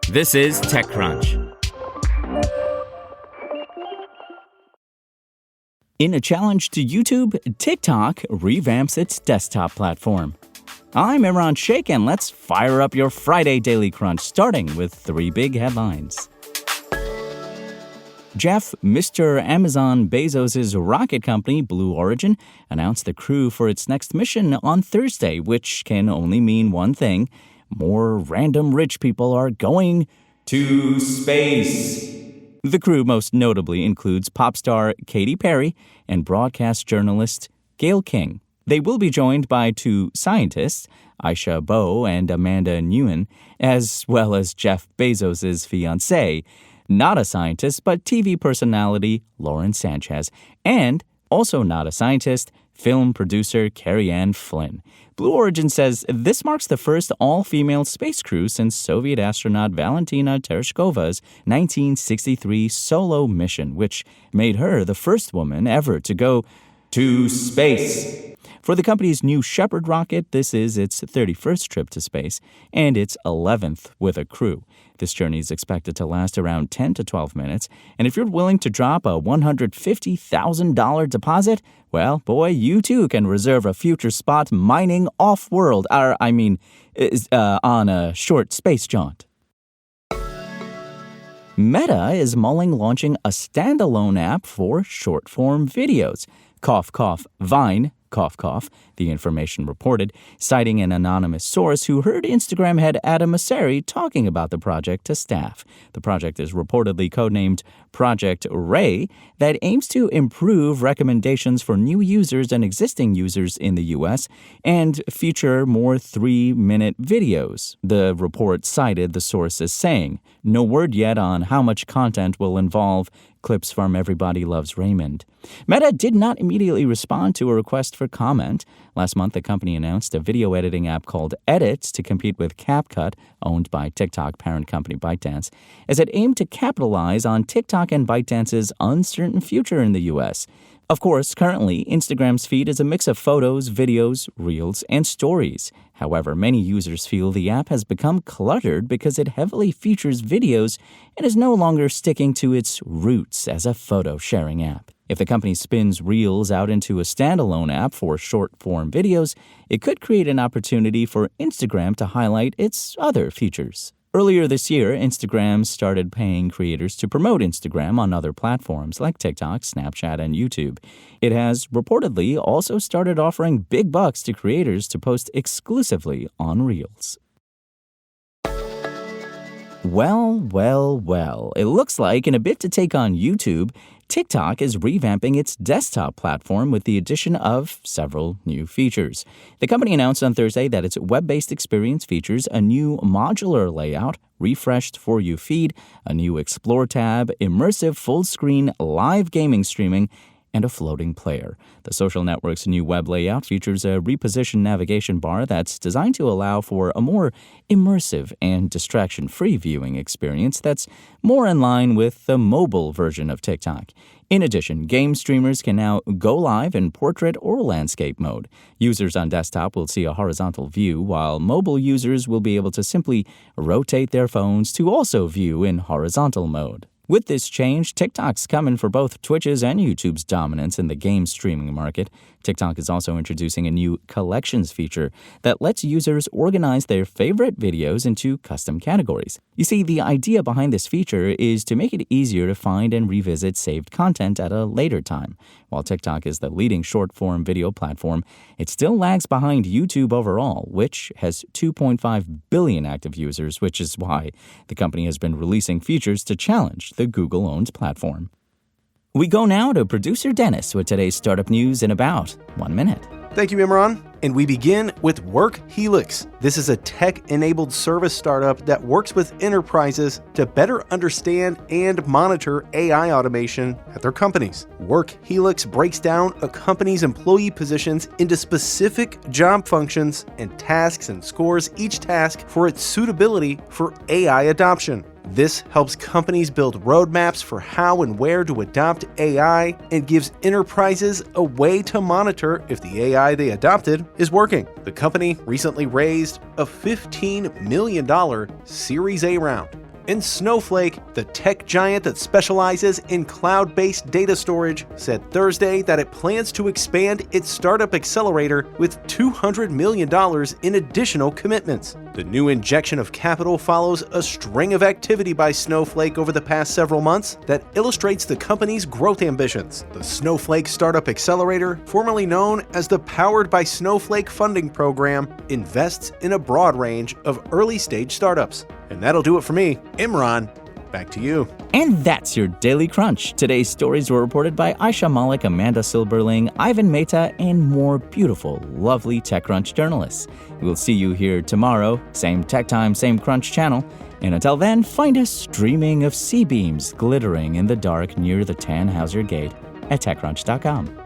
This is TechCrunch. In a challenge to YouTube, TikTok revamps its desktop platform. I'm Imran Sheikh, and let's fire up your Friday Daily Crunch, starting with 3 big headlines. Jeff Mr. Amazon Bezos' rocket company, Blue Origin, announced the crew for its next mission on Thursday, which can only mean one thing: more random rich people are going to space. The crew most notably includes pop star Katy Perry and broadcast journalist Gayle King. They will be joined by 2 scientists, Aisha Bowe and Amanda Nguyen, as well as Jeff Bezos' fiancée, not a scientist but TV personality Lauren Sánchez, and also not a scientist, film producer Carrie Ann Flynn. Blue Origin says this marks the first all-female space crew since Soviet astronaut Valentina Tereshkova's 1963 solo mission, which made her the first woman ever to go to space. For the company's New Shepard rocket, this is its 31st trip to space and its 11th with a crew. This journey is expected to last around 10 to 12 minutes, and if you're willing to drop a $150,000 deposit, well, boy, you too can reserve a future spot mining off-world, on a short space jaunt. Meta is mulling launching a standalone app for short-form videos. Cough, cough, Vine. Cough, cough, the information reported, citing an anonymous source who heard Instagram head Adam Mosseri talking about the project to staff. The project is reportedly codenamed Project Ray, that aims to improve recommendations for new users and existing users in the U.S. and feature more 3-minute videos. The report cited the source as saying, "No word yet on how much content will involve clips from Everybody Loves Raymond." Meta did not immediately respond to a request for comment. Last month, the company announced a video editing app called Edit to compete with CapCut, owned by TikTok parent company ByteDance, as it aimed to capitalize on TikTok and ByteDance's uncertain future in the U.S. Of course, currently, Instagram's feed is a mix of photos, videos, reels, and stories. However, many users feel the app has become cluttered because it heavily features videos and is no longer sticking to its roots as a photo-sharing app. If the company spins Reels out into a standalone app for short-form videos, it could create an opportunity for Instagram to highlight its other features. Earlier this year, Instagram started paying creators to promote Instagram on other platforms like TikTok, Snapchat, and YouTube. It has reportedly also started offering big bucks to creators to post exclusively on Reels. Well, it looks like in a bid to take on YouTube, TikTok is revamping its desktop platform with the addition of several new features. The company announced on Thursday that its web-based experience features a new modular layout, refreshed For You feed, a new Explore tab, immersive full-screen live gaming streaming, and a floating player. The social network's new web layout features a repositioned navigation bar that's designed to allow for a more immersive and distraction-free viewing experience that's more in line with the mobile version of TikTok. In addition, game streamers can now go live in portrait or landscape mode. Users on desktop will see a horizontal view, while mobile users will be able to simply rotate their phones to also view in horizontal mode. With this change, TikTok's coming for both Twitch's and YouTube's dominance in the game streaming market. TikTok is also introducing a new collections feature that lets users organize their favorite videos into custom categories. You see, the idea behind this feature is to make it easier to find and revisit saved content at a later time. While TikTok is the leading short-form video platform, it still lags behind YouTube overall, which has 2.5 billion active users, which is why the company has been releasing features to challenge the Google-owned platform. We go now to producer Dennis with today's startup news in about 1 minute. Thank you, Imran. And we begin with Work Helix. This is a tech-enabled service startup that works with enterprises to better understand and monitor AI automation at their companies. Work Helix breaks down a company's employee positions into specific job functions and tasks and scores each task for its suitability for AI adoption. This helps companies build roadmaps for how and where to adopt AI and gives enterprises a way to monitor if the AI they adopted is working. The company recently raised a $15 million Series A round. And Snowflake, the tech giant that specializes in cloud-based data storage, said Thursday that it plans to expand its startup accelerator with $200 million in additional commitments. The new injection of capital follows a string of activity by Snowflake over the past several months that illustrates the company's growth ambitions. The Snowflake Startup Accelerator, formerly known as the Powered by Snowflake funding program, invests in a broad range of early-stage startups. And that'll do it for me. Imran, back to you. And that's your Daily Crunch. Today's stories were reported by Aisha Malik, Amanda Silberling, Ivan Mehta, and more beautiful, lovely TechCrunch journalists. We'll see you here tomorrow, same tech time, same Crunch channel. And until then, find us streaming of sea beams glittering in the dark near the Tannhauser Gate at TechCrunch.com.